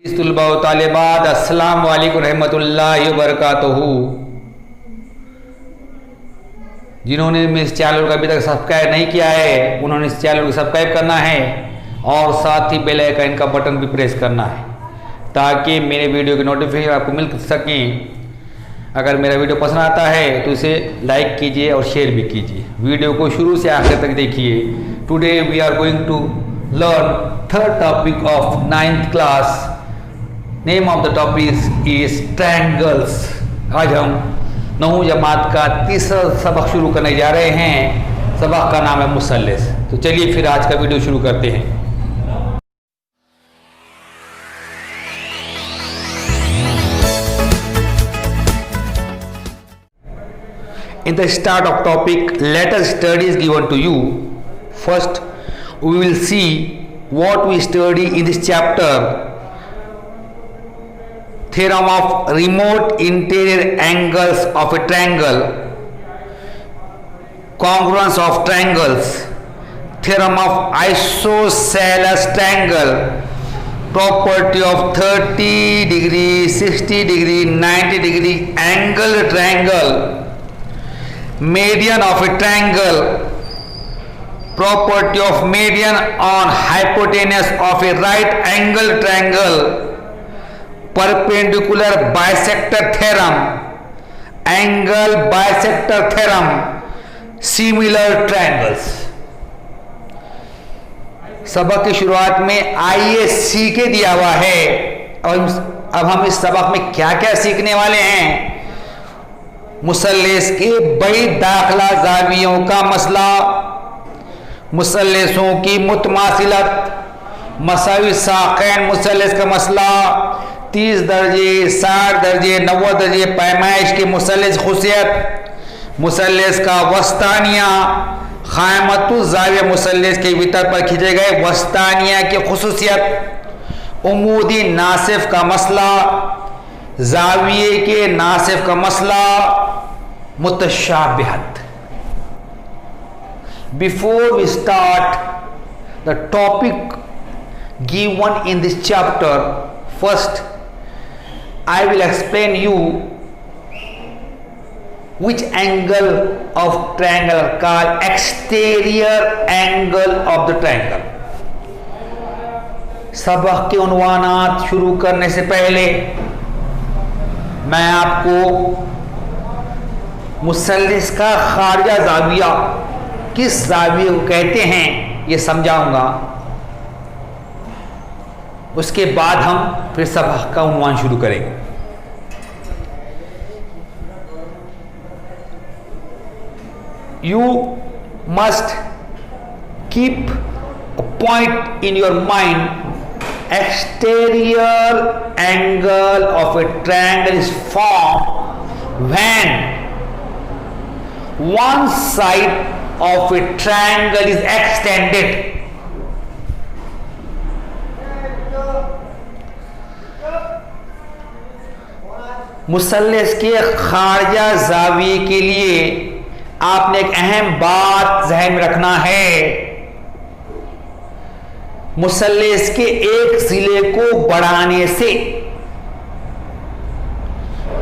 तलबा व तालिबात अस्सलाम वालेकुम रहमतुल्लाहि व बरकातुहू। जिन्होंने इस चैनल को अभी तक सब्सक्राइब नहीं किया है उन्होंने इस चैनल को सब्सक्राइब करना है और साथ ही बेल आइकन का बटन भी प्रेस करना है ताकि मेरे वीडियो की नोटिफिकेशन आपको मिल सकें। अगर मेरा वीडियो पसंद आता है तो इसे लाइक कीजिए और शेयर भी कीजिए। वीडियो को शुरू से आखिर तक देखिए। Today we are going to learn third topic of 9th class. Name of the topic is triangles. आज हम 9वीं जमात का तीसरा सबक शुरू करने जा रहे हैं। सबक का नाम है मुसल्लस। तो चलिए फिर आज का वीडियो शुरू करते हैं। In the start of topic, let us studies given to you. First, we will see what we study in this chapter. Theorem of remote interior angles of a triangle, congruence of triangles, theorem of isosceles triangle, property of 30 degree, 60 degree, 90 degree angle triangle, median of a triangle, property of median on hypotenuse of a right angle triangle, perpendicular bisector theorem, angle bisector theorem, similar triangles। सबक की शुरुआत में आइए सीखे दिया हुआ है और अब हम इस सबक में क्या क्या सीखने वाले हैं। मुसल्लस के बई दाखला जावियों का मसला, मुसल्लसों की मुतमासिलत, मसावी साक़ैन मुसल्लस का मसला, 30 दर्जे, 60 दर्जे, 90 दर्जे पैमाइश के मुसल्लस खुसियत, मुसल्लस का वस्तानिया, ख़ायमतु ज़ाविया मुसल्लस के वितर पर खींचे गए वस्तानिया की खुसूसियत, उमूदी नासिफ का मसला, ज़ाविये के नासिफ का मसला, मुतशाबिहत। Before we start the topic given in this chapter, first I will explain you which angle of triangle called exterior angle of the triangle। सबक के उन्वानात शुरू करने से पहले मैं आपको मुसल्लस का खारजा ज़ाविया किस ज़ाविये को कहते हैं ये समझाऊंगा। उसके बाद हम फिर सबक का उन्वान शुरू करेंगे। You must keep a point in your mind. Exterior angle of a triangle is formed when one side of a triangle is extended. मुसल्लस के खारजा ज़ाविये के लिए आपने एक अहम बात ज़हन में रखना है। मुसल्लस के एक सिले को बढ़ाने से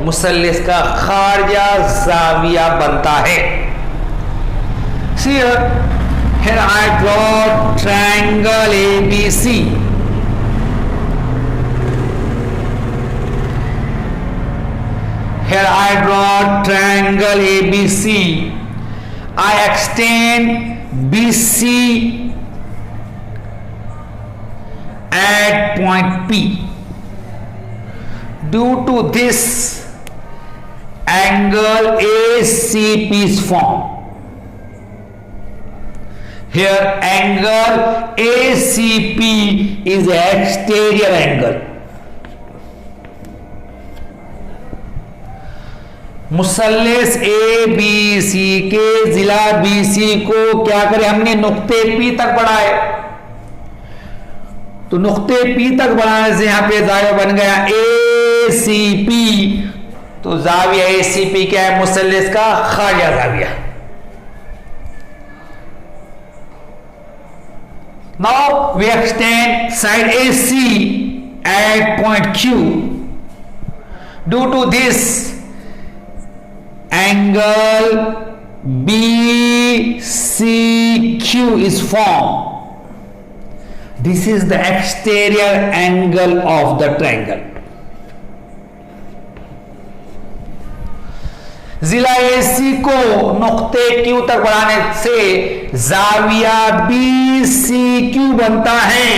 मुसल्लस का खारजा ज़ाविया बनता है। Here I draw triangle ABC. Here I draw triangle ABC. I extend BC at point P. Due to this, angle ACP is formed. Here angle ACP is the exterior angle. मुसल्लस ABC के जिला BC को क्या करें हमने नुक्ते P तक बढ़ाए। तो नुक्ते P तक बढ़ाने से यहां पे ज़ाविया बन गया ACP। तो ज़ाविया ACP क्या है? मुसल्लस का खारजा ज़ाविया। Now we extend side AC at point Q. Due to this, angle BCQ is formed. This is the exterior angle of the triangle. जिला AC को नुक्ते Q तक बढ़ाने से जाविया BCQ बनता है।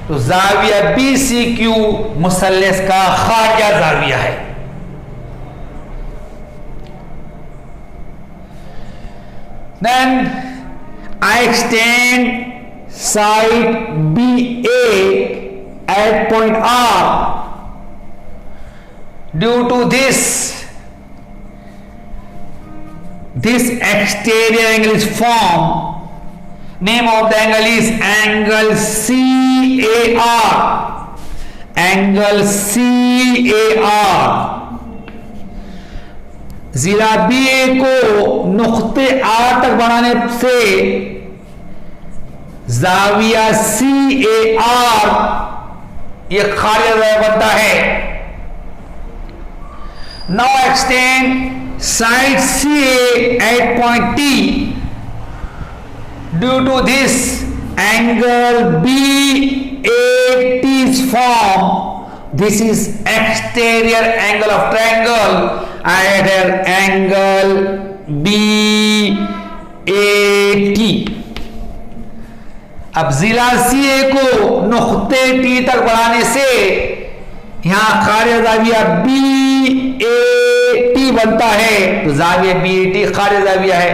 तो जाविया BCQ मुसल्लस का खारिजा जाविया है। Then I extend side BA at point R. Due to this exterior angle is formed. Name of the angle is angle CAR. Angle CAR. जिला BA को नुक्ते R तक बढ़ाने से जाविया CAR ये खारिजा बनता है। Now extend side CA at point T. Due to this, angle BAT is formed. This is exterior angle of triangle. I add angle BAT. अब जिला CA को नुक्ते T तक बढ़ाने से यहां खारिजा जाविया BAT बनता है। तो जाविया BAT खारिजा जाविया है।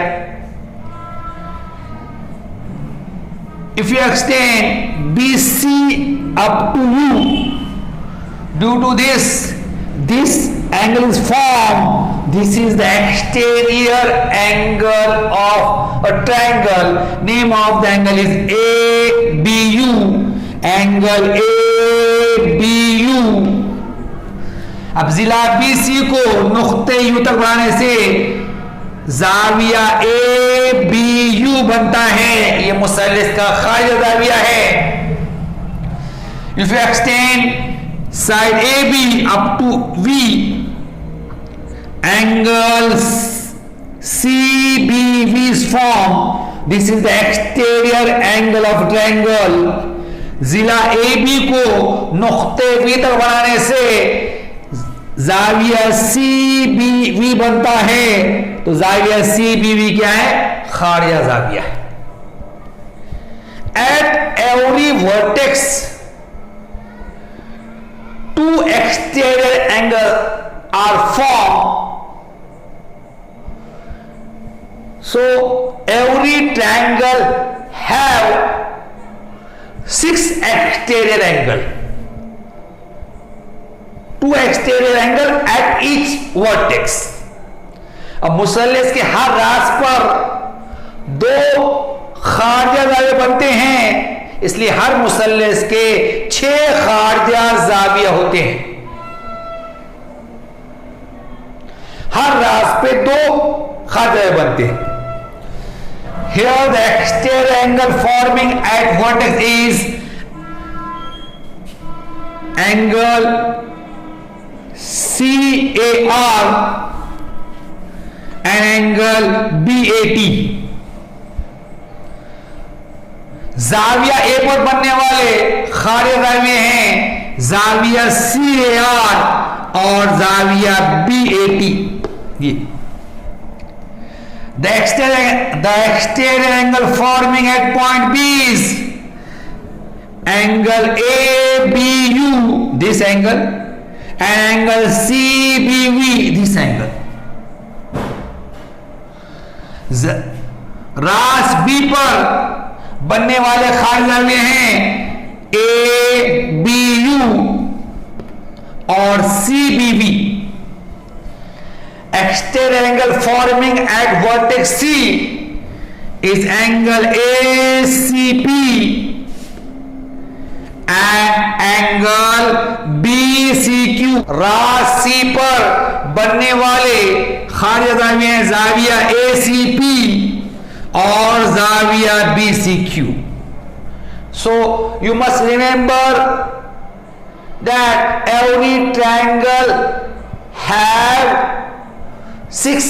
If you extend BC up to U, due to this angle is formed. This is the exterior angle of a triangle. Name of the angle is ABU. Angle ABU. अब जिला BC को नुक्ते U तक बढ़ाने से जाविया ABU बनता है। ये मुसल्लस का खारिजा जाविया है। If you extend side AB up to V, angle CBV is formed. This is the exterior angle of triangle. जिला AB को नुक्ते V तक बढ़ाने से जाविया CBV बनता है। तो जाविया CBV क्या है? खारिजा जाविया है। At every vertex, two exterior angles are formed. So every triangle have 6 exterior angle. 2 exterior angle at each vertex. अब मुसल्लस के हर रास पर 2 खारिजा जाविया बनते हैं, इसलिए हर मुसल्लस के 6 खारिजा जाविया होते हैं। हर रास पे 2 खारिजा बनते हैं। Here the exterior angle forming at vertex is angle CAR and angle BAT. जाविया ए पर बनने वाले खारिजा जाविये हैं जाविया CAR और जाविया BAT। ये the exterior angle forming at point B is angle ABU, this angle, and angle CBV, this angle. रास B पर बनने वाले खारिजा जाविये हैं ABU और CBV। Exterior angle forming at vertex C is angle ACP and angle BCQ. रास C पर बनने वाले खारिजा जाविये हैं जाविया ACP और जाविया BCQ। So you must remember that every triangle have 6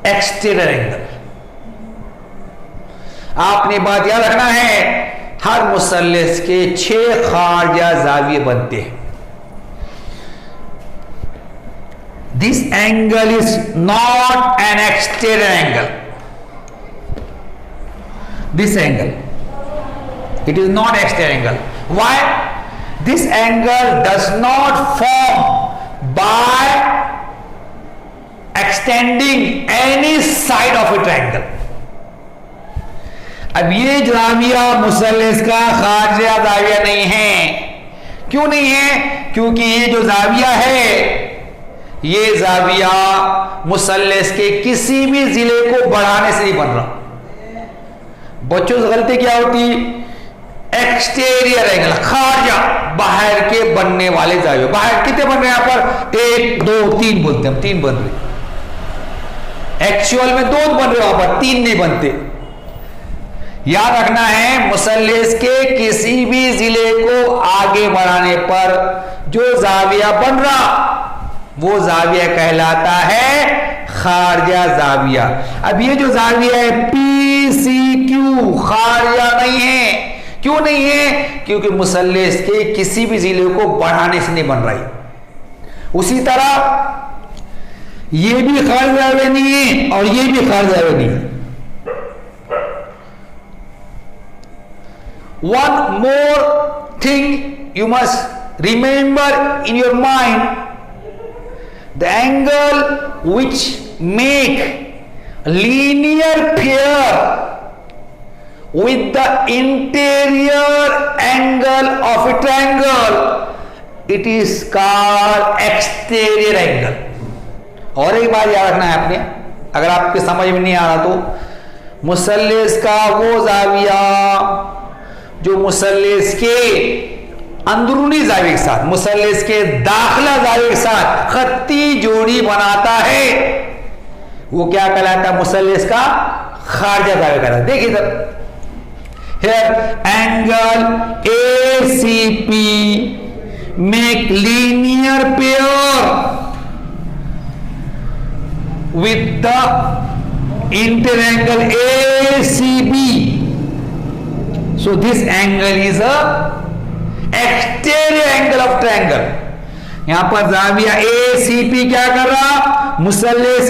exterior angle. आपने बात याद रखना है, हर मुसल्लस के 6 खारजा जाविये बनते हैं. This angle is not an exterior angle. This angle, it is not exterior angle. Why? This angle does not form by extending any side of a triangle. अब ये जाविया मुसल्लस का खारजा जाविया नहीं है. क्यों नहीं है? क्योंकि ये जो जाविया है, ये जाविया मुसल्लस के किसी भी जिले को बढ़ाने से नहीं बन रहा. बच्चों से गलती क्या होती? एक्सटीरियर एंगल, खारजा, बाहर के बनने वाले जाविया. बाहर कितने बन रहे हैं? यहां पर 1 2 3 बोलते हैं, 3 बन रहे. एक्चुअल में 2 बन रहे, वहां पर 3 नहीं बनते. याद रखना है, मुसल्लस के किसी भी जिले को आगे बढ़ाने पर जो जाविया बन रहा, वो जाविया कहलाता है खारजा जाविया. अब ये जो जाविया है PCQ खारजा नहीं है. क्यों नहीं है? क्योंकि मुसल्लस के किसी भी जिले को बढ़ाने से नहीं बन रही. उसी तरह ये भी खारजा जाविया नहीं है और ये भी खारजा जाविया नहीं है. One more thing you must remember in your mind, the angle which make linear pair with the interior angle of a triangle, it is called exterior angle. और एक बात याद रखना है आपने, अगर आपके समझ में नहीं आ रहा तो, मुसल्लस का वो जाविया जो मुसल्लस के अंदरूनी जाविये के साथ, मुसल्लस के दाखिला जाविये के साथ खत्ती जोड़ी बनाता है, वो क्या कहलाता है? मुसल्लस का खारजा जाविया कहलाता है. देखिए इधर, here angle ACP make linear pair with the interior angle ACB. So this angle is a exterior angle of triangle. यहां पर जाविया ACP क्या कर रहा? मुसल्लस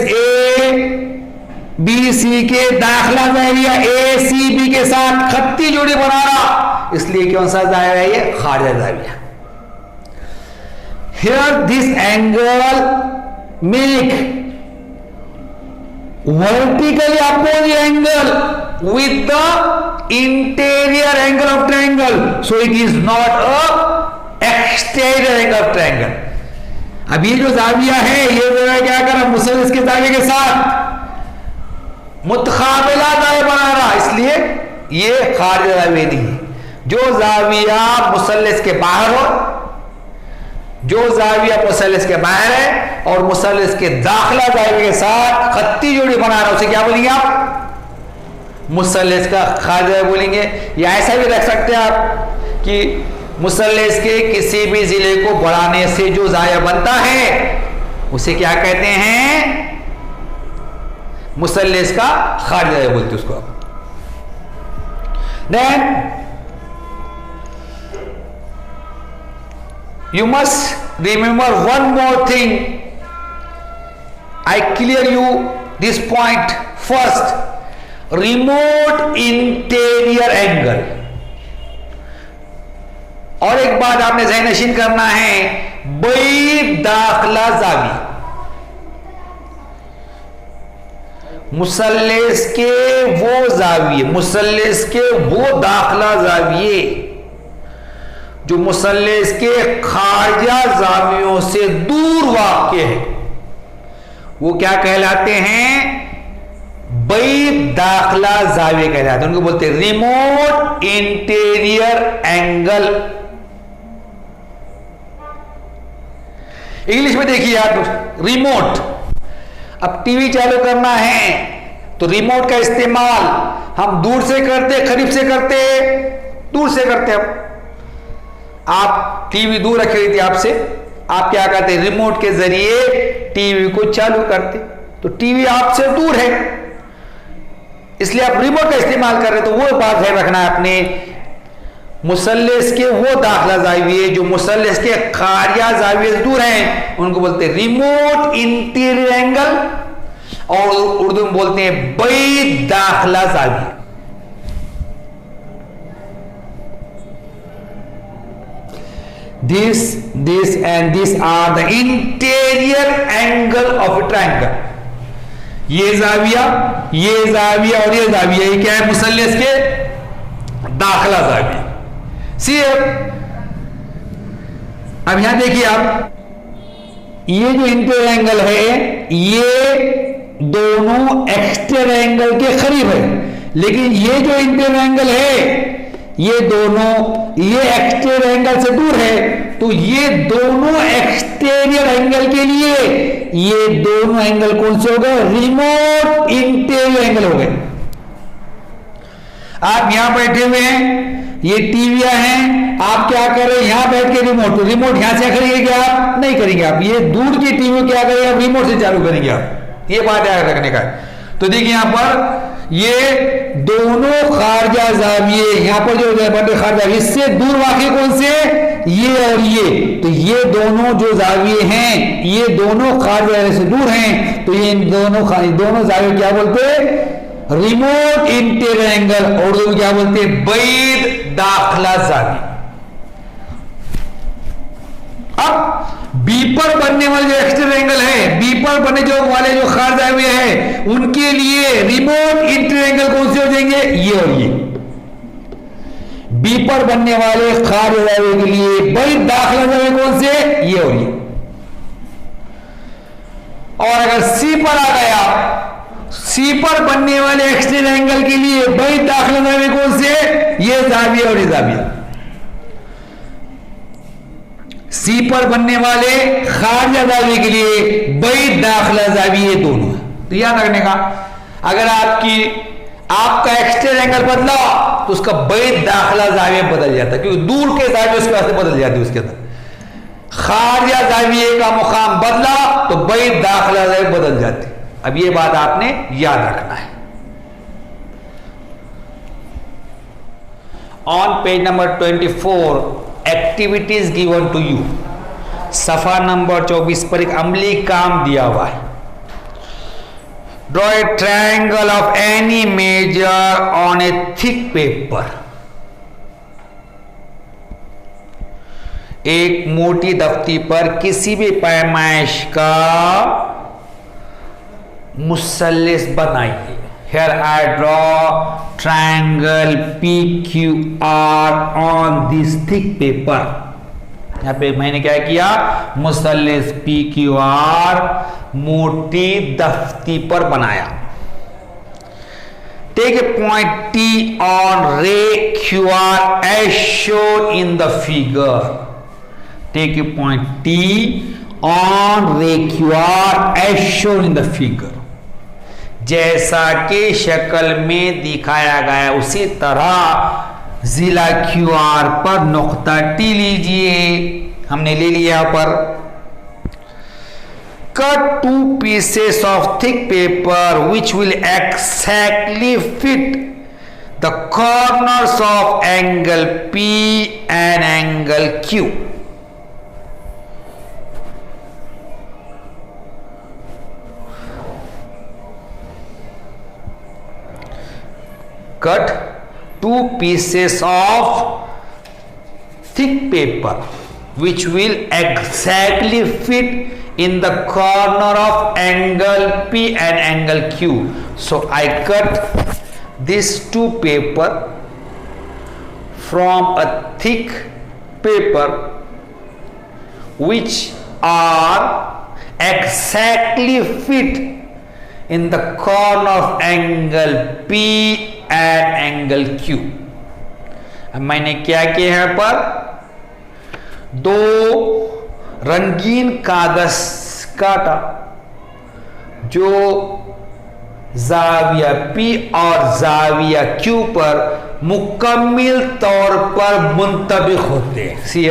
ABC के दाखिला जाविया ACB के साथ खत्ती जोड़ी बना रहा, इसलिए कौन सा जाविया है? ये खारजा जाविया. Here this angle make vertically opposite angle with the interior angle of triangle, so it is not a exterior angle of triangle. अब ये जो जाविया है, ये जो क्या कर रहा? मुसल्लस के जाविये के साथ मुतकाबिला जाविया बना रहा, इसलिए ये खारजा जाविया नहीं है. जो जाविया मुसल्लस के बाहर हो, जो जाविया मुसल्लस के बाहर है और मुसल्लस के दाखिला जाविये के साथ खत्ती जोड़ी बना रहा, उसे क्या बोलेंगे आप? मुसल्लस का खारजा बोलेंगे. या ऐसा भी रख सकते हैं आप कि मुसल्लस के किसी भी जिले को बढ़ाने से जो जाविया बनता है, उसे क्या कहते हैं? मुसल्लस का खारजा बोलते उसको. Then you must remember one more thing. I clear you this point first. Remote interior angle. और एक बात आपने ज़हन-नशीन करना है, बैद दाखिला जाविया, मुसल्लस के वो जाविये, मुसल्लस के वो दाखिला जाविये जो मुसल्लस के खारजा जावियों से दूर वाक़े है, वो क्या कहलाते हैं? बैद दाखिला जाविये कहलाते हैं. उनको बोलते हैं रिमोट इंटीरियर एंगल. इंग्लिश में देखिए आप, रिमोट. अब टीवी चालू करना है तो रिमोट का इस्तेमाल हम दूर से करते, करीब से करते? दूर से करते हैं। आप टीवी दूर रखी हुई थी आपसे, आप क्या करते, रिमोट के जरिए टीवी को चालू करते, तो टीवी आपसे दूर है, इसलिए आप रिमोट का इस्तेमाल कर रहे, तो वो बात है रखना है अपने मुसल्लिस के वो दाखिला जाविये जो मुसल्लिस के खारिया जाविये से दूर हैं, उनको बोलते हैं रिमोट इंटीरियर एंगल, और उर्दू में बोलते हैं बैद दाखिला जाविया। This and this are the interior angle of a triangle. ये जाविया और ये जाविया, ये क्या है, मुसल्लिस के दाखिला जाविया। सी अब यहां देखिए आप, ये जो इंटीरियर एंगल है ये दोनों एक्सटीरियर एंगल के करीब है, लेकिन ये जो इंटीरियर एंगल है ये दोनों, ये एक्सटीरियर एंगल से दूर है, तो ये दोनों एक्सटीरियर एंगल के लिए ये दोनों एंगल कौन से हो गए, रिमोट इंटीरियर एंगल हो गए। आप यहां बैठे हुए हैं, ये टीवियां हैं, आप क्या कर रहे हैं, यहां बैठ के रिमोट, तो रिमोट यहां से करेंगे क्या, आप नहीं करेंगे, आप ये दूर की टीवी क्या करेंगे, आप रिमोट से चालू करेंगे, आप ये बात याद रखने का। तो देखिए यहां पर ये दोनों खारजा जाविये, यहां पर जो खारजा, इससे दूर वाक़ई कौन से, ये और ये, तो ये दोनों जो जाविये हैं ये दोनों खारजा से दूर हैं, तो ये दोनों जाविये क्या बोलते हैं, रिमोट इंटीरियर एंगल, और उर्दू क्या बोलते हैं, बैद दाखिला जाविया। अब बी पर बनने वाले जो एक्सटीरियर एंगल है, बी पर बनने जो वाले जो खारजा हुए हैं, उनके लिए रिमोट इंटीरियर एंगल कौन से हो जाएंगे, ये और ये। बी पर बनने वाले खारजा के लिए बैद दाखिला जाविया कौन से, ये और ये। और अगर सी पर आ गया, सी पर बनने वाले एक्सटीरियर एंगल के लिए बैद दाखिला जाविया कौन से, ये जाविया और ये जाविया। सी पर बनने वाले खारजा जाविये के लिए बैद दाखिला जाविये दोनों। तो याद रखने का, अगर आपका एक्सटीरियर एंगल बदला तो उसका बैद दाखिला जाविया बदल जाता है, क्योंकि दूर के जाविये उसके वास्ते बदल जाती है, उसके अंदर खारजा जाविये का मुकाम बदला तो बैद दाखिला जाविया बदल जाती। अब ये बात आपने याद रखना है। On page number 24 activities given to you, सफा नंबर 24 पर एक अमली काम दिया हुआ है। Draw a triangle of any measure on a thick paper. एक मोटी दफ्ती पर किसी भी पैमाइश का मुसल्लिस बनाइए। Here I draw triangle PQR on this thick paper. यहाँ पे मैंने क्या किया, मुसल्लिस PQR मोटी दफ्ती पर बनाया। Take a point T on ray QR as shown in the figure. Take a point T on ray QR as shown in the figure. जैसा कि शक्ल में दिखाया गया उसी तरह जिला QR पर नुक्ता T लीजिए। हमने ले लिया यहाँ पर। Cut 2 pieces of thick paper which will exactly fit the corners of angle P and angle Q. Cut 2 pieces of thick paper which will exactly fit in the corner of angle P and angle Q. So I cut these 2 paper from a thick paper which are exactly fit in the corner of angle P and angle Q. अब मैंने क्या किया यहाँ पर, 2 रंगीन कागज काटा जो जाविया P और जाविया Q पर मुकम्मल तौर पर मुंतबिक होते हैं। सी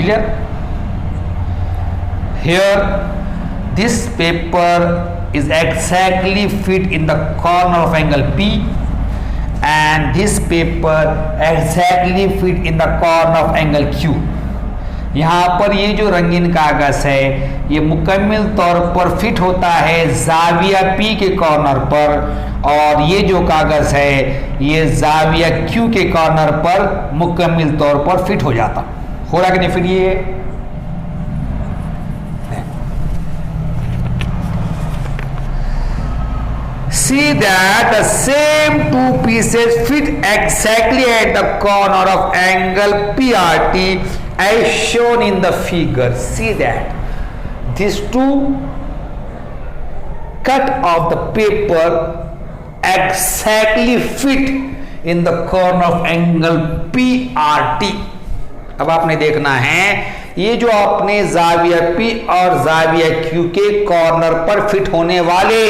clear? Here this paper is exactly fit in the corner of angle P and this paper exactly fit in the corner of angle Q। यहाँ पर ये जो रंगीन कागज है ये मुकम्मल तौर पर फिट होता है जाविया P के कॉर्नर पर और ये जो कागज है ये जाविया Q के कॉर्नर पर मुकम्मल तौर पर फिट हो जाता। हो रहा कि नहीं फिर ये see that the same two pieces fit exactly at the corner of angle PRT as shown in the figure। See that these two cut of the paper exactly fit in the corner of angle PRT। अब आपने देखना है ये जो आपने जाविया P और जाविया Q के corner पर फिट होने वाले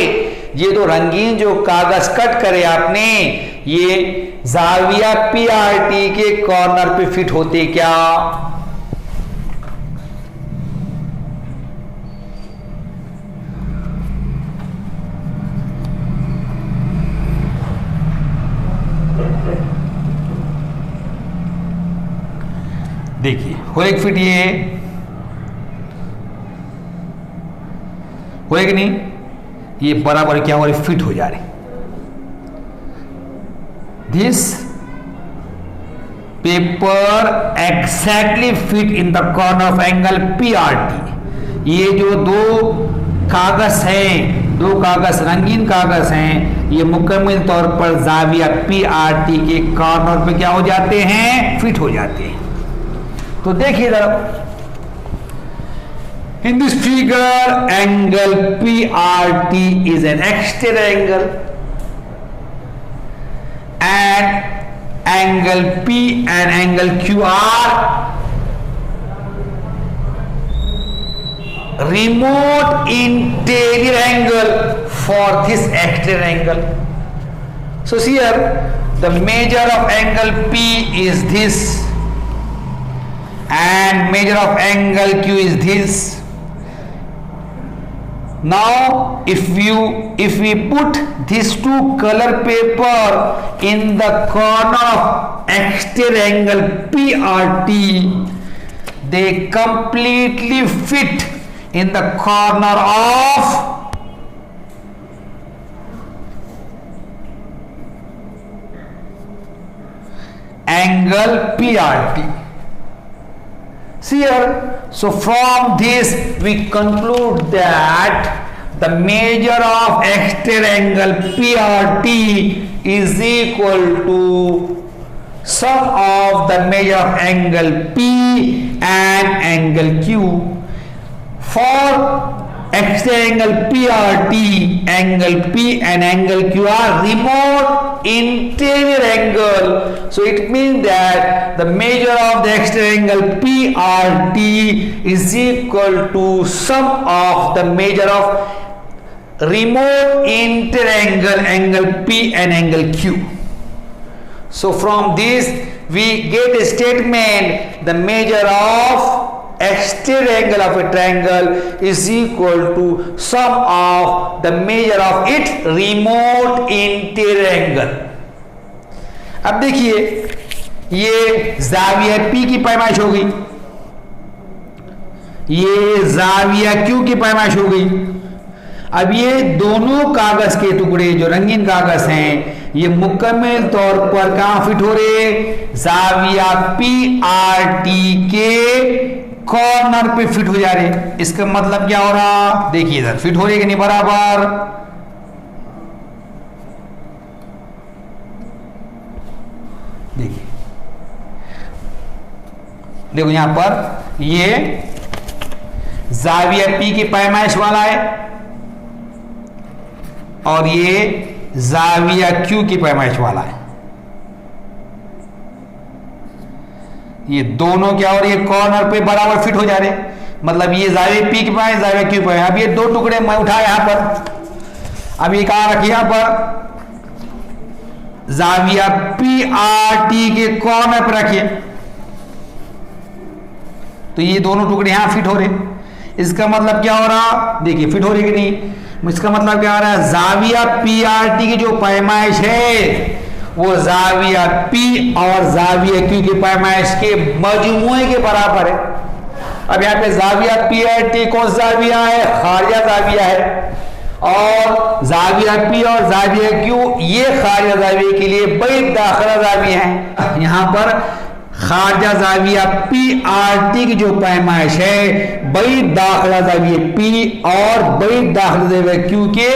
ये तो रंगीन जो कागज कट करे आपने ये जाविया PRT के कॉर्नर पे फिट होते क्या? देखिए हो एक फिट ये हो कि नहीं ये बराबर क्या हो रही फिट हो जा रही। This paper exactly fit in the corner of angle PRT। ये जो दो कागज हैं दो कागज रंगीन कागज हैं ये मुकम्मल तौर पर जाविया PRT के कॉर्नर पे क्या हो जाते हैं फिट हो जाते हैं। तो देखिए जरा in this figure angle PRT is an exterior angle and angle P and angle Q are remote interior angle for this exterior angle। So see here the measure of angle P is this and measure of angle Q is this। Now if we put these two color paper in the corner of exterior angle PRT they completely fit in the corner of angle PRT। See here, so from this we conclude that the measure of exterior angle PRT is equal to sum of the measure of angle P and angle Q। For exterior angle PRT, angle P and angle Q are remote interior angle। So it means that the measure of the exterior angle PRT is equal to sum of the measure of remote interior angle angle P and angle Q। So from this we get a statement the measure of exterior angle of a triangle is equal to sum of the measure of its remote interior angle। अब देखिए ये जाविया P की पैमाइश हो गई ये जाविया Q की पैमाइश हो गई। अब ये दोनों कागज के टुकड़े जो रंगीन कागज हैं ये मुकम्मल तौर पर कहां फिट हो रहे जाविया PRT के कॉर्नर पे फिट हो जा रहे। इसका मतलब क्या हो रहा देखिए इधर फिट हो रही कि नहीं बराबर। देखिए देखो यहां पर ये जाविया P की पैमाइश वाला है और ये जाविया Q की पैमाइश वाला है। ये दोनों क्या हो रही है, कॉर्नर पे बराबर फिट हो जा रहे, मतलब ये जाविया पी के पाए जाविया क्यू पे। अब ये दो टुकड़े मैं उठा यहां पर, अब ये कहां रखिए, यहां पर जाविया पी आर टी के कॉर्नर पर रखिए, तो ये दोनों टुकड़े यहां फिट हो रहे। इसका मतलब क्या हो रहा, देखिए फिट हो रही कि नहीं। इसका मतलब क्या हो रहा है, जाविया पी आर टी की जो पैमाइश है वो जाविया पी और जाविया क्यू की पैमाइश के मजमूए के बराबर है। अब यहाँ पे जाविया पी आर टी कौन सा जाविया है, खारिजा जाविया है, और जाविया पी और जाविया क्यू ये खारिजा जाविया के लिए बैद दाखिला जाविया है। यहाँ पर खारिजा जाविया पी आर टी की जो पैमाइश है बैद दाखिला जाविया पी और बैद दाखिला जाविया क्यू के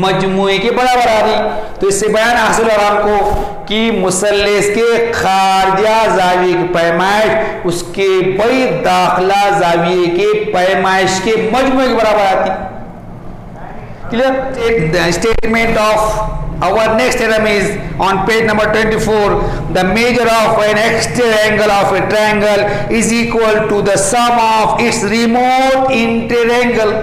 मजमूए के बराबर आ रही। तो इससे बयान हासिल हो रहा हमको कि मुसल्लिस के खारिजा जाविया की पैमाइश उसके बैद दाखिला जाविया के पैमाइश के मजमूए के बराबर आती। Clear? The statement of our next theorem is on page number 24. The measure of an exterior angle of a triangle is equal to the sum of its remote interior angle.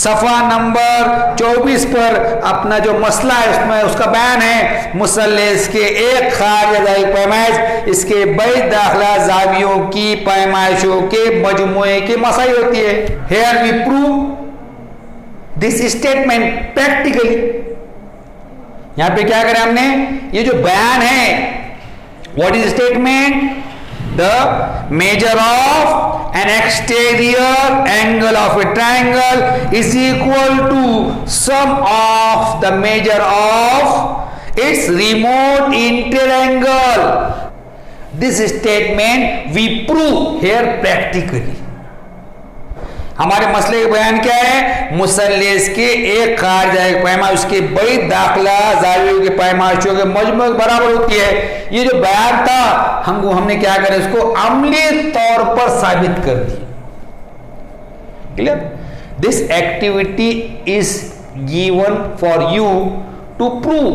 सफ़ा नंबर 24 पर अपना जो मसला है उसमें उसका बयान है, मुसल्लिस के एक खारिजा जाविया पैमाइश इसके बैद दाखिला जावियों की पैमाइशों के मजमूए के मसाई होती है। Here we prove this statement practically. यहां पे क्या करें हमने, ये जो बयान है, what is statement, the measure of an exterior angle of a triangle is equal to sum of the measure of its remote interior angle. This statement we prove here practically. हमारे मसले का बयान क्या है, मुसल्लिस के एक खारिजा पैमाइश उसके बैद दाखिला जावियों के पैमाइशों के मजमूए के बराबर होती है। ये जो बयान था हमने क्या करें, उसको अमली तौर पर साबित कर दी। Clear? This activity is given for you to prove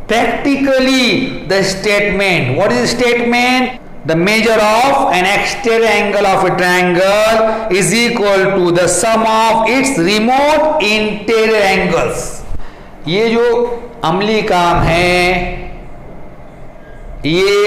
practically the statement. What is statement? The measure of an exterior angle of a triangle is equal to the sum of its remote interior angles. ये जो अमली काम है, ये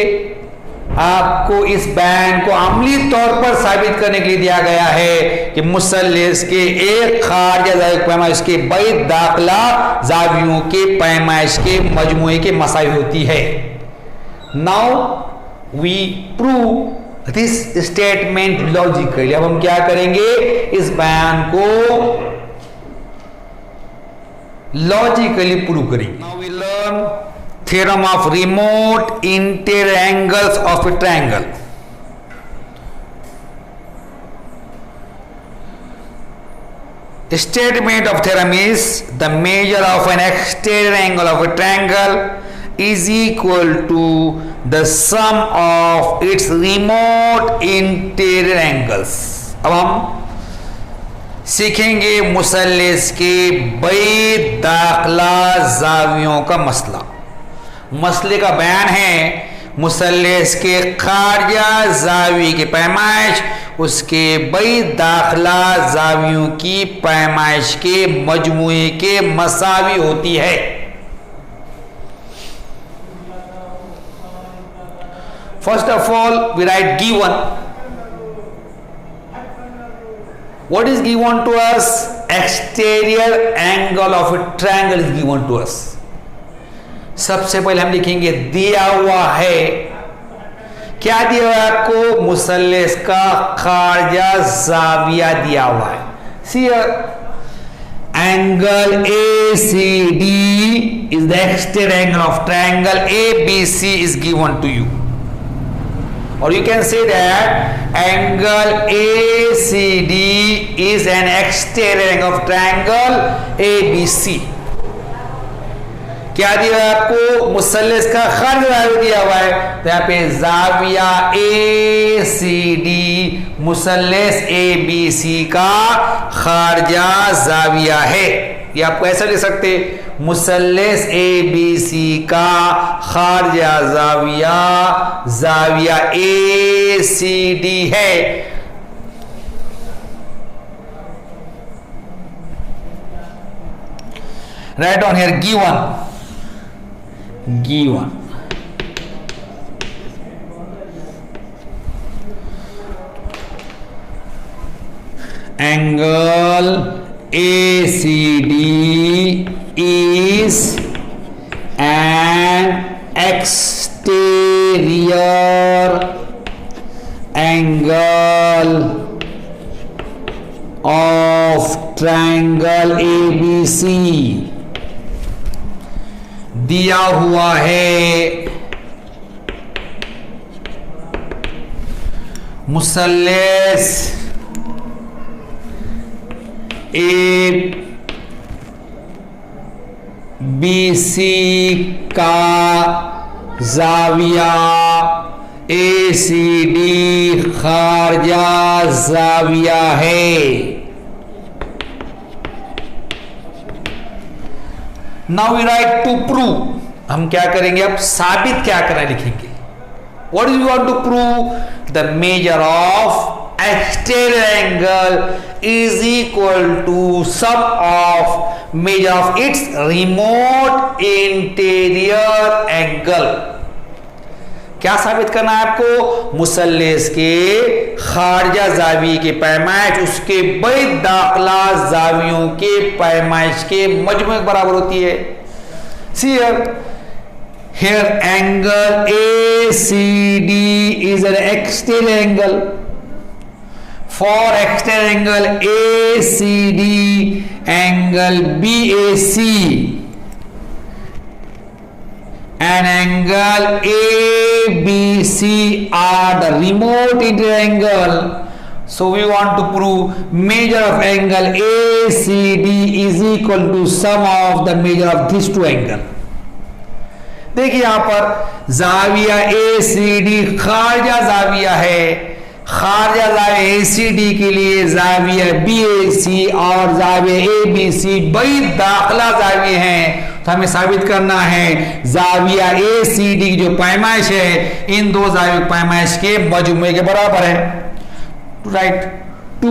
आपको इस बयान को अमली तौर पर साबित करने के लिए दिया गया है कि मुसल्लिस के एक खारिजा जाविया पैमाइश के बैद दाखिला जावियों के पैमाइश के मजमूए के मसाई होती है। Now we prove this statement logically। अब हम क्या करेंगे, इस बयान को लॉजिकली प्रूव करेंगे। Now we learn theorem of remote interior angles of a triangle। Statement of theorem is the measure of an exterior angle of a triangle is equal to the sum of its remote interior angles। अब हम सीखेंगे मुसल्लिस के बैद दाखिला जावियों का मसला। मसले का बयान है, मुसल्लिस के खारिजा जाविया की पैमाइश उसके बैद दाखिला जावियों की पैमाइश के मजमूए के मसावी होती है। First of all, we write given. What is given to us? Exterior angle of a triangle is given to us. सबसे पहले हम लिखेंगे दिया हुआ है। क्या दिया हुआ है आपको? मुसल्लिस का खारिजा जाविया दिया हुआ है। See here, angle ACD is the exterior angle of triangle ABC is given to you. Or you can say that angle ACD is an exterior angle of triangle ABC। क्या दिया है आपको? मुसल्लिस का खारिजा जाविया दिया हुआ है, तो यहाँ पे जाविया ACD मुसल्लिस ABC का खारिजा जाविया है। ये आपको ऐसा लिख सकते, मुसल्लस ABC का खारजा जाविया जाविया ACD है। Right on here given angle ACD is an exterior angle of triangle ABC। दिया हुआ है मुसल्लस ABC का जाविया ACD खारजा जाविया है। Now we write to prove. हम क्या करेंगे, अब साबित क्या करना लिखेंगे। What do you want to prove? The measure of exterior angle is equal to sum of measure of its remote interior angle। क्या साबित करना है आपको? मुसल्लस के खारजा जावी के पैमाइश उसके बैद दाखिला जावियों के पैमाइश के मजमू के बराबर होती है। See here angle ACD is an exterior angle। For exterior angle ACD, angle BAC and angle ABC are the remote interior angle. So we want to prove measure of angle ACD is equal to sum of the measure of these two angles। देखिए यहां पर जाविया ACD खारजा जाविया है, खारजा जाविया ACD के लिए जाविया BAC और जाविया ABC बैद दाखिला जाविये हैं। तो हमें साबित करना है जाविया ACD की जो पैमाइश है इन दो जावियों की पैमाइश के मजमूए के बराबर है। To write to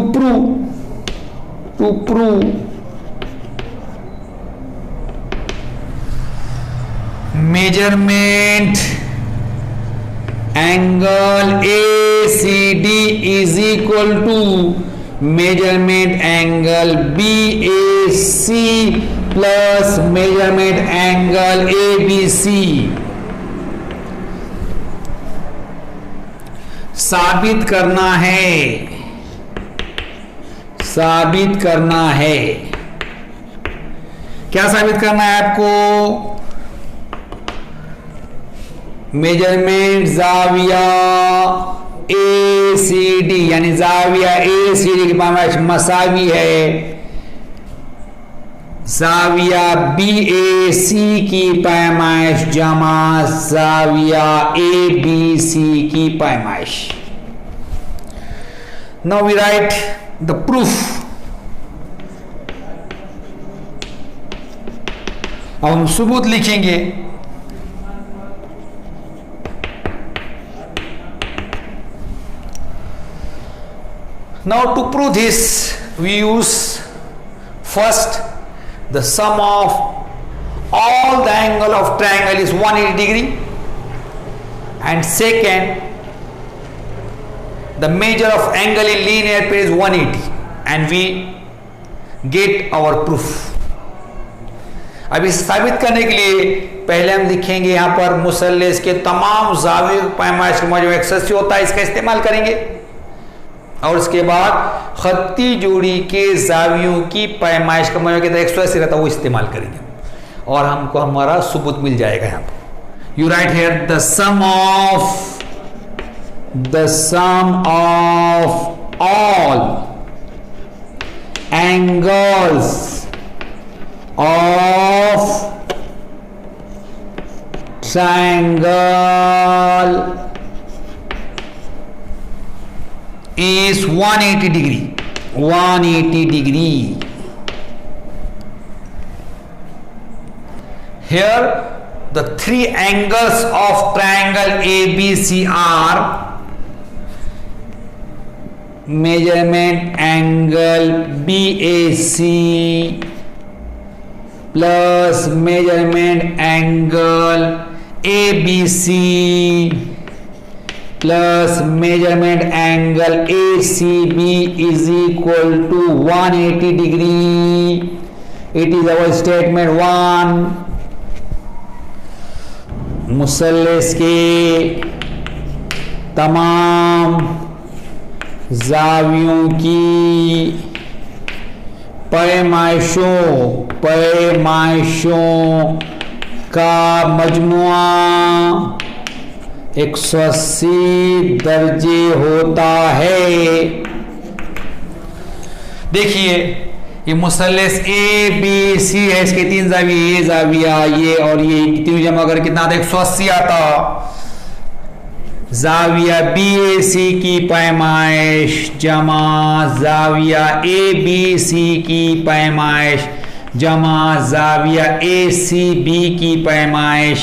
prove measurement angle ACD is equal to measurement angle BAC plus measurement angle ABC। साबित करना है। क्या साबित करना है आपको? मेजरमेंट जाविया ACD यानी जाविया ACD की पैमाइश मसावी है जाविया BAC की पैमाइश जमा जाविया ABC की पैमाइश। Now we write the proof. अब हम सबूत लिखेंगे। Now to prove this we use first the sum of all the angle of triangle is 180 degree and second the measure of angle in linear pair is 180 and we get our proof। अब इसे साबित करने के लिए पहले हम लिखेंगे यहां पर मुसल्लस के तमाम जावियों पैमाइश का जो एक्सेस होता है इसका इस्तेमाल करेंगे और उसके बाद खत्ती जोड़ी के जावियों की पैमाइश का मजमू कितना 180 रहता है वो इस्तेमाल करेंगे और हमको हमारा सबूत मिल जाएगा। यहाँ पर you write here the sum of all angles of triangle is 180 degree। 180 degree Here the three angles of triangle ABC are measurement angle BAC plus measurement angle ABC plus measurement angle ACB is equal to 180 degree. It is our statement 1. मुसल्लस के तमाम जावियों की पैमाइशों का मजमुआ 180 दर्जे होता है। देखिए ये मुसल्लस A B C है, इसके तीन जाविये, ये जाविया ये और ये तीनों जमा कर कितना आता है 180 आता। जाविया बी ए सी की पैमाइश जमा जाविया ए बी सी की पैमाइश जमा जाविया ए सी बी की पैमाइश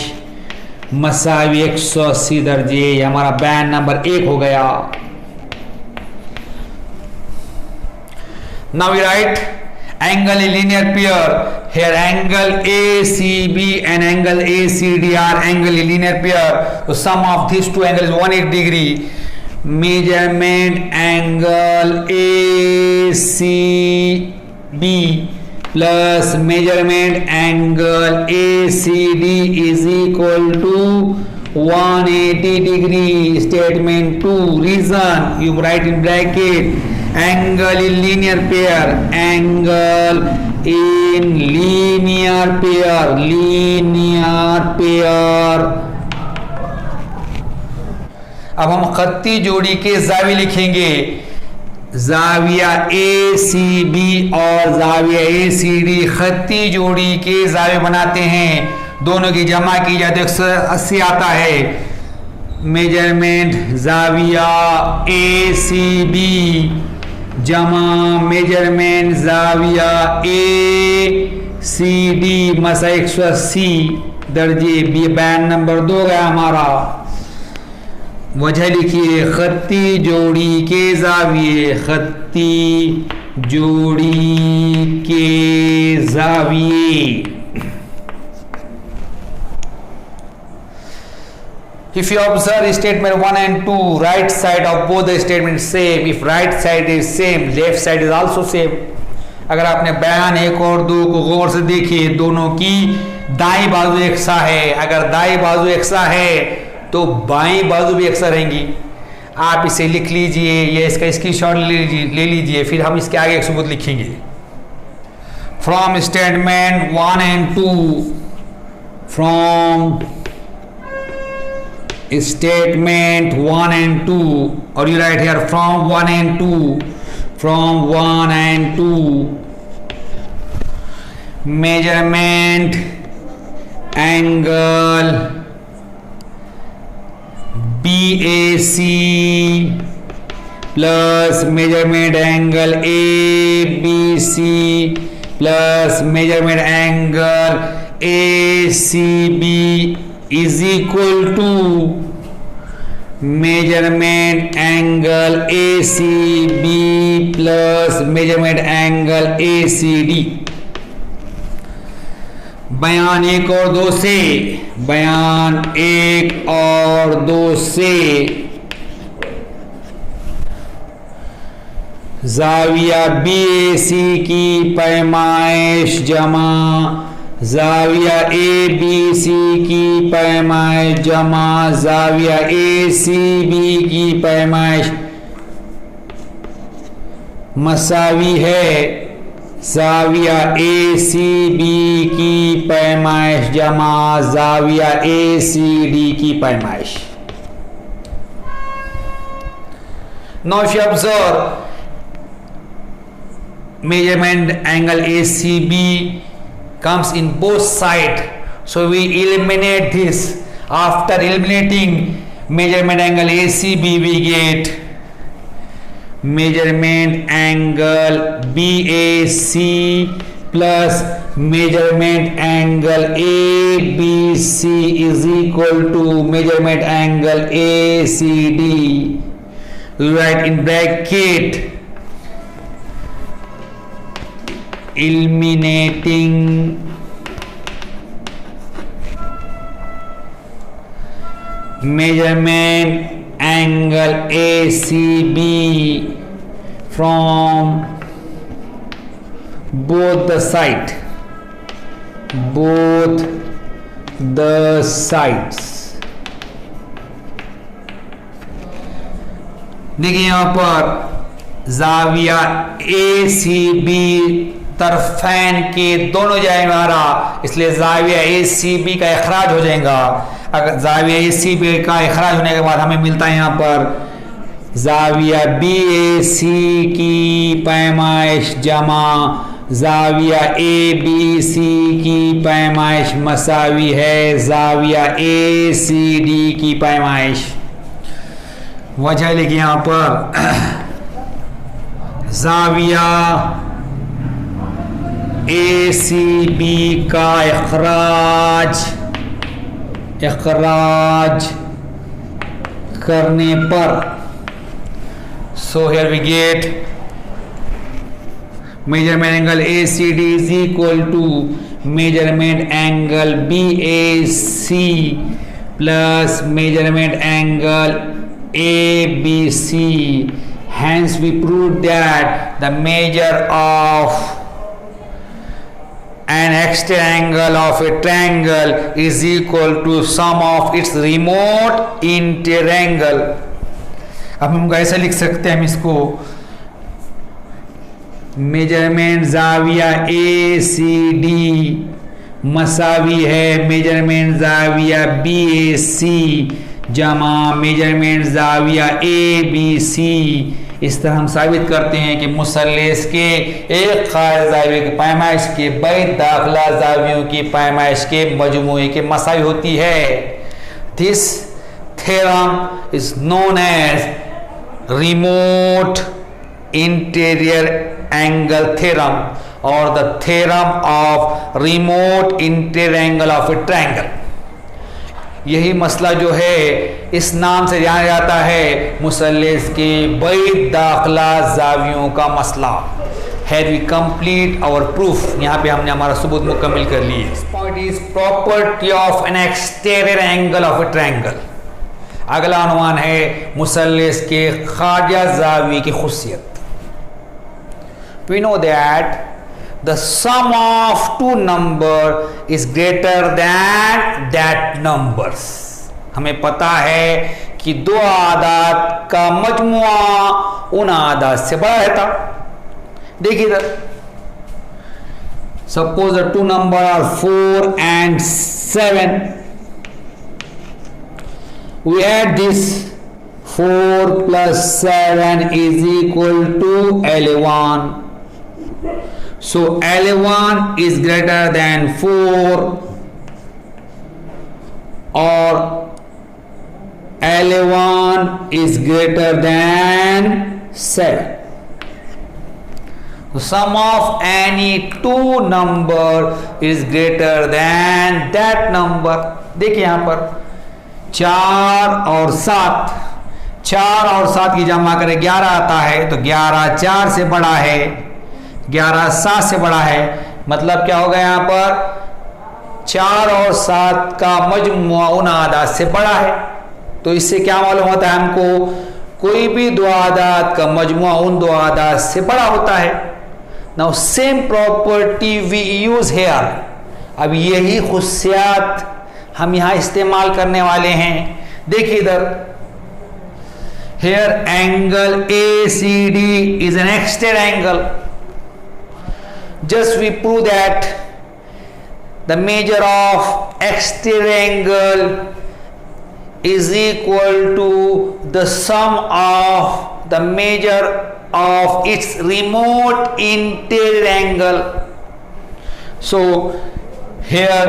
मसावी 180 दर्जे। ये हमारा बयान नंबर 1 हो गया। Now we write angle in linear pair. Here angle ACB and angle ACD are angle in linear pair. So sum of these two angles is 180 degree. Measurement angle ACB plus measurement angle ACD is equal to 180 degree. Statement 2. Reason you write in bracket angle in linear pair, angle in linear pair। अब हम खत्ती जोड़ी के जाविये लिखेंगे। जाविया ए C B और जाविया ए C D खत्ती जोड़ी के जाविये बनाते हैं, दोनों की जमा की जाए तो 180 आता है। मेजरमेंट जाविया ए सी बी जमा मेजरमेंट जाविया ए सी डी मसा 180 दर्जे। बयान नंबर 2 गया हमारा। वजह लिखिए खत्ती जोड़ी के जाविये, खत्ती जोड़ी के जाविये। If you observe statement 1 and 2, right side of both the statement same. If right side is same, left side is also same. अगर आपने बयान 1 और 2 को गौर से देखिए, दोनों की दाईं बाजू एकसा है। अगर दाईं बाजू एकसा है तो बाईं बाजू भी एकसा रहेंगी। आप इसे लिख लीजिए या इसका स्क्रीनशॉट ले लीजिए, फिर हम इसके आगे एक सबूत लिखेंगे। From statement 1 and 2, from statement 1 and 2, or you write here from 1 and 2, from 1 and 2, measurement angle BAC plus measurement angle ABC plus measurement angle ACB is equal to measurement angle ACB plus measurement angle ACD। बयान 1 और 2 से, बयान 1 और 2 से जाविया BAC की पैमाइश जमा जाविया ABC की पैमाइश जमा जाविया ACB की पैमाइश मसावी है जाविया ACB की पैमाइश जमा जाविया ACD की पैमाइश। Now if you observe measurement angle ACB comes in both sides, so we eliminate this. After eliminating measurement angle ACB, we get measurement angle BAC plus measurement angle ABC is equal to measurement angle ACD. We write in bracket eliminating measurement angle ACB from both the sides. देखिए यहां पर जाविया ACB तरफैन के दोनों जाए मारा, इसलिए जाविया ACB का इखराज हो जाएगा। अगर जाविया ACB का इखराज होने के बाद हमें मिलता है यहां पर जाविया BAC की पैमाइश जमा जाविया ABC की पैमाइश मसावी है जाविया ACD की पैमाइश। वजह लिखिए यहां पर जाविया ACB का इखराज करने पर, so here we get measurement angle ACD is equal to measurement angle BAC plus measurement angle ABC. Hence we proved that the measure of an exterior angle of a triangle is equal to sum of its remote interior angle. अब हम ऐसा लिख सकते हैं, हम इसको measurement जाविया ACD मसावी है मेजरमेंट जाविया BAC जमा मेजरमेंट जाविया ABC। इस तरह हम साबित करते हैं कि मुसल्लेस के एक खारिज जाविये की पैमाइश के बैद दाखिला जावियों की पैमाइश के मजमूए के मसावी होती है। This theorem is known as remote interior angle theorem और the theorem of remote interior angle of a triangle. यही मसला जो है इस नाम से जाना जाता है मुसल्लेस के बैद दाखिला जावियों का मसला। Have we complete our proof, यहाँ पे हमने हमारा सबूत मुकम्मल कर लिए। Point is property of an exterior angle of a triangle. अगला अनुमान है मुसल्लेस के खारिजा जाविये की खुसियत। We know that the sum of two number is greater than that numbers। हमें पता है कि दो आदाद का मजमुआ उन आदाद से बड़ा रहता। देखिए इधर, suppose the two number are 4 and 7। we add this 4 plus 7 is equal to 11। So L1 is greater than 4 or L1 is greater than 7. The sum of any two number is greater than that number। देखिए यहां पर 4 और 7, 4 और 7 की जमा करें 11 आता है, तो 11 4 से बड़ा है, 11 7 से बड़ा है। मतलब क्या होगा यहां पर 4 और 7 का मजमुआ उन आदाद से बड़ा है। तो इससे क्या मालूम होता है हमको, कोई भी दो आदाद का मजमुआ उन दो आदाद से बड़ा होता है। Now same property we use here. अब यही खुसियात हम यहां इस्तेमाल करने वाले हैं। देखिए इधर, here angle ACD is an exterior angle. Just we prove that the measure of exterior angle is equal to the sum of the measure of its remote interior angle. So here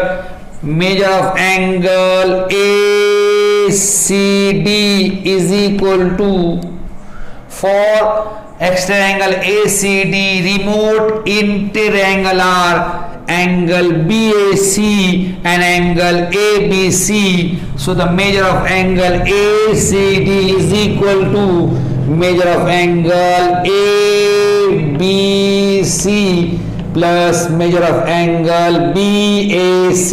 measure of angle ACD is equal to For external angle ACD, remote interangular angle BAC and angle ABC. So the measure of angle ACD is equal to measure of angle ABC plus measure of angle BAC.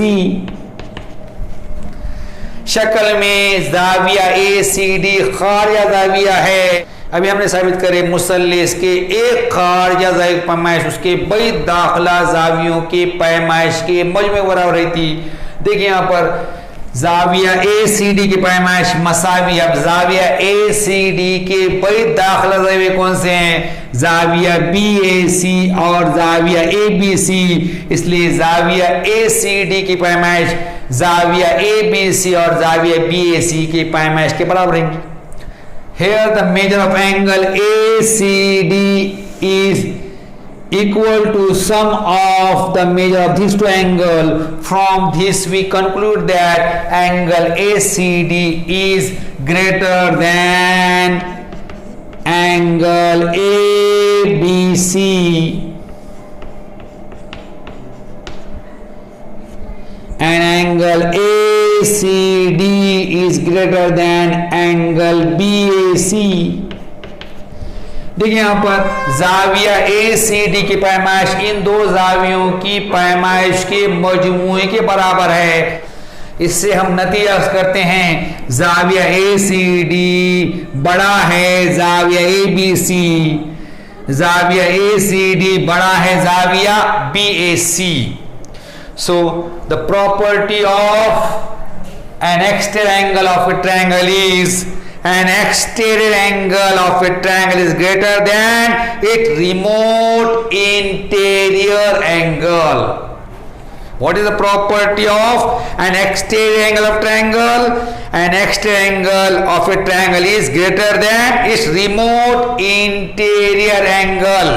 शक्ल में जाविया ACD खारिजा जाविया है। अभी हमने साबित करे मुसल्लिस के एक खारिजा जाविया की पैमाइश उसके बई दाखिला जावियों के पैमाइश के मजमे बराबर रहती। देखिए यहाँ पर जाविया ACD की पैमाइश मसावी। अब जाविया ACD के बई दाखिला जाविया कौन से हैं? जाविया BAC और जाविया ABC। इसलिए जाविया ACD की पैमाइश जाविया ABC और जाविया BAC की पैमाइश के बराबर रहेंगी। Here the measure of angle ACD is equal to sum of the measure of these two angles. From this we conclude that angle ACD is greater than angle ABC. And angle ACD is greater than angle BAC. देखिए यहाँ पर जाविया ACD की पैमाइश इन दो जावियों की पैमाइश के मजमूए के बराबर है। इससे हम नतीजा करते हैं जाविया ACD बड़ा है जाविया ABC, जाविया ACD बड़ा है जाविया BAC. So the property of an exterior angle of a triangle is an exterior angle of a triangle is greater than its remote interior angle. What is the property of an exterior angle of triangle? An exterior angle of a triangle is greater than its remote interior angle.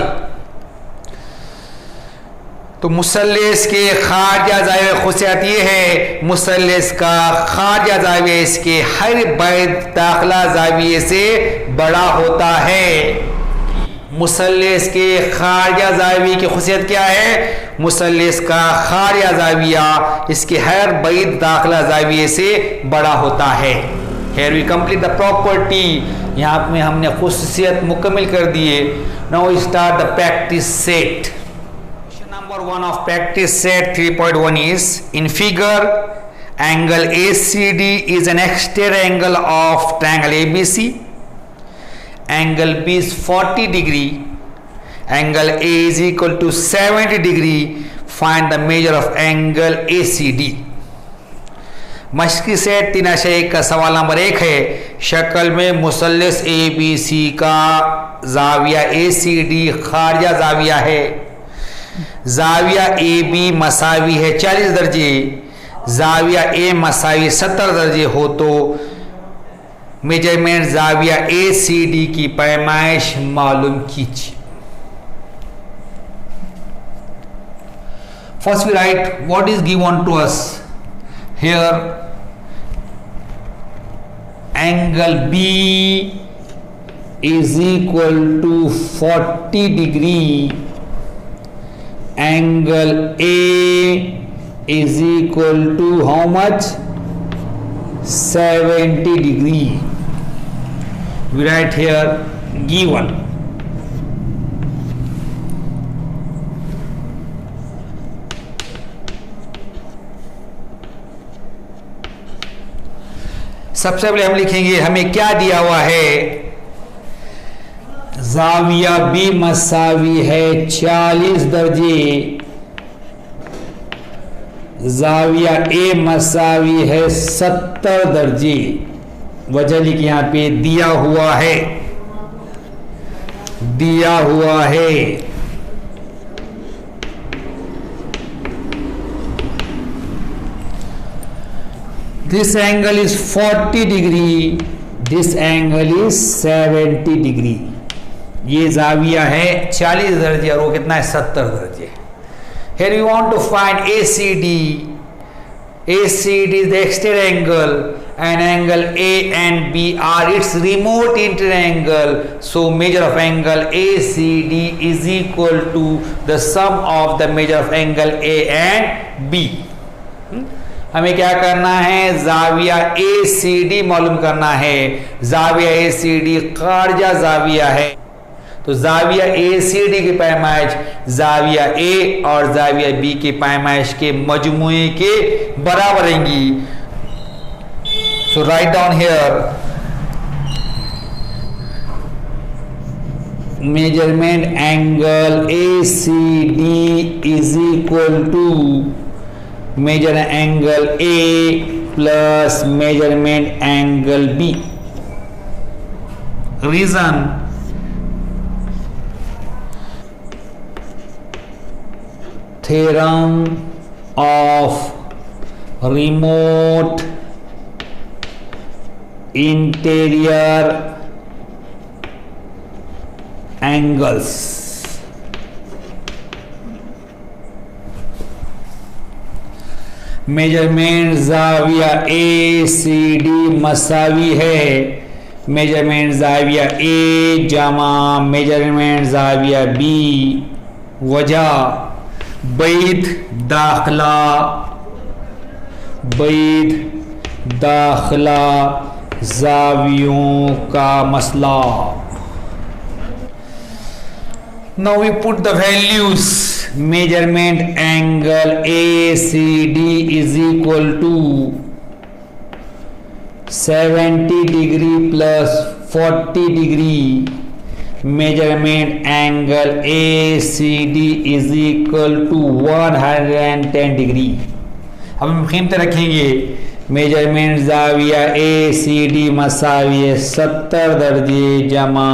तो मुसल्लिस के खारिजा जाविया खुसियत ये है, मुसल्लिस का खारिजा जाविया इसके हर बैद दाखिला जाविये से बड़ा होता है। मुसल्लिस के खारिजा जाविये की खुसियत क्या है? मुसल्लिस का खारिजा जाविया इसके हर बैद दाखिला जाविये से बड़ा होता है। Here we complete the property. यहाँ में हमने खुसियत मुकम्मल कर दिए। Now we start the practice set. Number 1 of practice set 3.1 is in figure angle ACD is an exterior angle of triangle ABC. Angle B is 40 degree. Angle A is equal to 70 degree. Find the measure of angle ACD. मश्की set 3.1 का सवाल number 1 है। शक्ल में मुसल्लिस ABC का जाविया ACD खारिजा जाविया है। जाविया AB मसावी है 40 दर्जे, जाविया A मसावी 70 दर्जे हो तो मेजरमेंट जाविया ACD की पैमाइश मालूम कीजिए। First we write what is given to us. Here angle B is equal to 40 degree. Angle A is equal to how much? 70 degree. We write here given. सबसे पहले हम लिखेंगे हमें क्या दिया हुआ है। जाविया B मसावी है 40 दर्जे, जाविया A मसावी है 70 दर्जे। वजह लिखिए यहाँ पे दिया हुआ है, दिया हुआ है। This angle is 40 degree, this angle is 70 degree. ये जाविया है 40 दर्जे और वो कितना है 70 दर्जे। Here we want to find ACD. ACD is the exterior angle an angle A and B are its remote interior, so measure of angle ACD is equal to the sum of the measure of angle A and B. हमें क्या करना है, जाविया ACD मालूम करना है। जाविया ACD खारजा जाविया है, तो जाविया ACD की पैमाइश जाविया A और जाविया B की पैमाइश के मजमुए के बराबर रहेंगी। So write down here measurement angle ACD is equal to measure angle A plus measurement angle B. Reason: theorem of remote interior angles। Measurement जाविया ACD मसावी है मेजरमेंट जाविया A जमा मेजरमेंट जाविया B। वजह बैद दाखला जावियों का मसला। Now we put the values. Measurement angle ACD is equal to 70 degree plus 40 degree। Measurement angle ACD is equal to 110 degree। अब हम कीमत रखेंगे। मेजरमेंट जाविया ACD मसावी 70 दर्जे जमा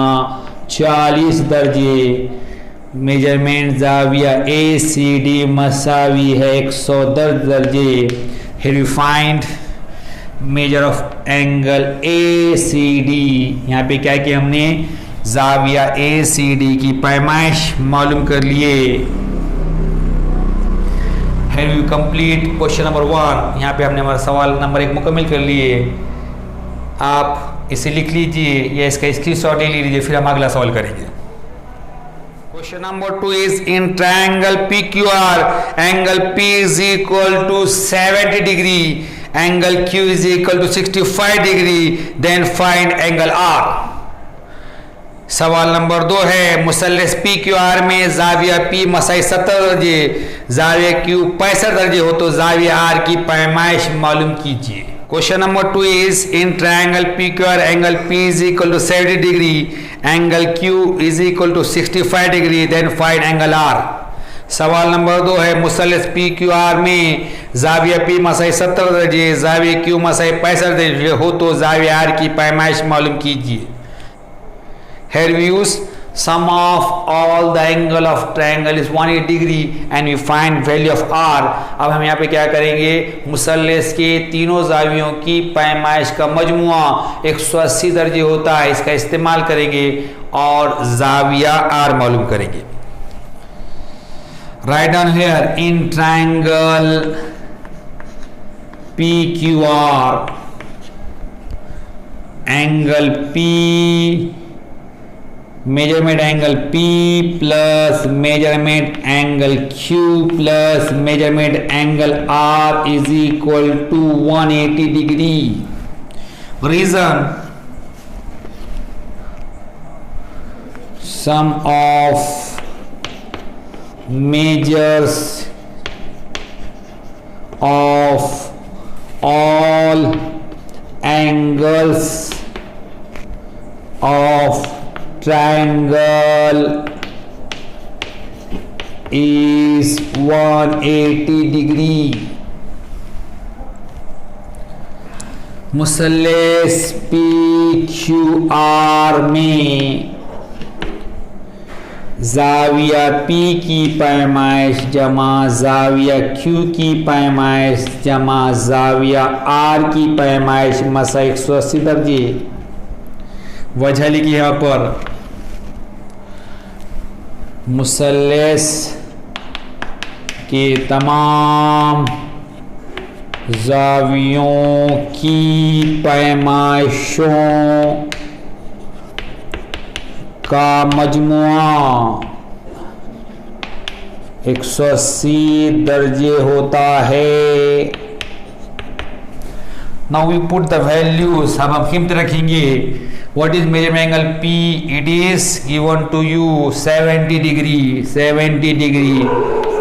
40 दर्जे। मेजरमेंट जाविया ACD मसावी है 110 दर्जे। Here we find measure of angle ACD। यहाँ पे क्या किया हमने, जाविया ACD की पैमाइश मालूम कर लिए। Here we complete question number 1। यहाँ पे हमने हमारा सवाल नंबर 1 मुकम्मल कर लिए। आप इसे लिख लीजिए या इसका स्क्रीनशॉट ले लीजिए, फिर हम अगला सवाल करेंगे। Question number 2 is in triangle PQR angle P is equal to 70 degree, angle Q is equal to 65 degree, then find angle R। सवाल नंबर 2 है मुसल्लस PQR में जाविया P मसाई 70 दर्जे, जाविया Q 65 दर्जे हो तो जाविया R की पैमाइश मालूम कीजिए। Question number 2 is in triangle PQR angle P is equal to 70 degree, angle Q is equal to 65 degree, then find angle R। सवाल नंबर 2 है मुसल्लस PQR में जाविया P मसाई 70 दर्जे, जाविया Q मसाई 65 दर्जे हो तो जाविया R की पैमाइश मालूम कीजिए। Here we use sum of all the angle of triangle is 180 degree and we find value of R। अब हम यहाँ पे क्या करेंगे, मुसल्लस के तीनों जावियों की पैमाइश का मजमुआ 180 दर्जे होता है, इसका इस्तेमाल करेंगे और जाविया R मालूम करेंगे। Write down here in triangle PQR angle P measurement angle P plus measurement angle Q plus measurement angle R is equal to 180 degree। Reason: sum of measures of all angles of triangle is 180 degree। मुसल्लस PQR में जाविया P की पैमाइश जमा जाविया Q की पैमाइश जमा जाविया R की पैमाइश मसा 180 दर्जे। वजह लिखी यहाँ पर, मुसल्लस के तमाम जावियों की पैमाइशों का मजमुआ 180 दर्जे होता है। Now we put the values, अब हम कीमत रखेंगे। What is measurement angle P? It is given to you 70 degree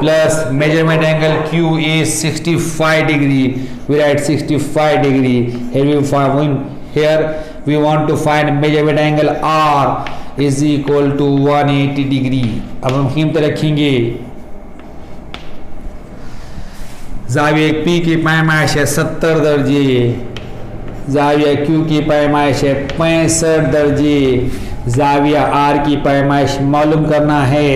plus measurement angle Q is 65 degree. We write 65 degree. Here we want to find measurement angle R is equal to 180 degree. अब हम कीमत रखेंगे। ज़ाविया P की पैमाइश है 70 दर्जे, ज़ाविया Q की पैमाइश है 65 दर्जे, ज़ाविया R की पैमाइश मालूम करना है,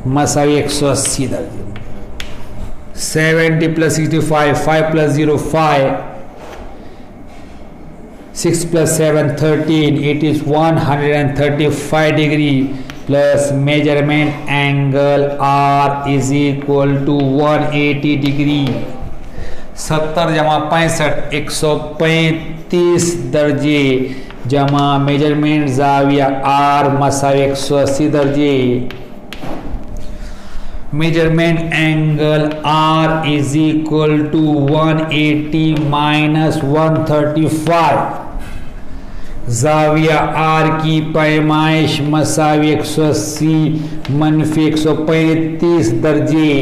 मसावी 180 दर्जे। 70 plus 65, 5 plus 0 5, 6 plus 7 13, it is 135 degree plus measurement angle R is equal to 180 degree। 70 जमा 65 135 दर्जे जमा मेजरमेंट ज़ाविया R मसावी 180 दर्जे। Measurement angle R is equal to 180 minus 135। ज़ाविया R की पैमाइश मसावी 180 मनफी 135 दर्जे।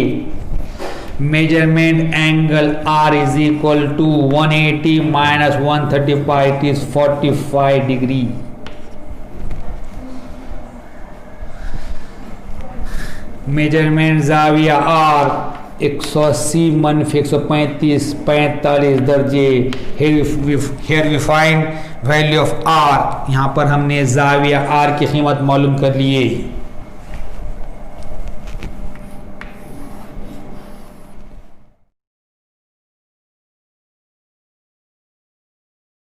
Measurement angle R is equal to 180 minus 135, it is 45 degree। मेजरमेंट ज़ाविया R 180 मनफी 135 45 दर्जे। Here we find value of R। यहाँ पर हमने ज़ाविया R की कीमत मालूम कर लिए।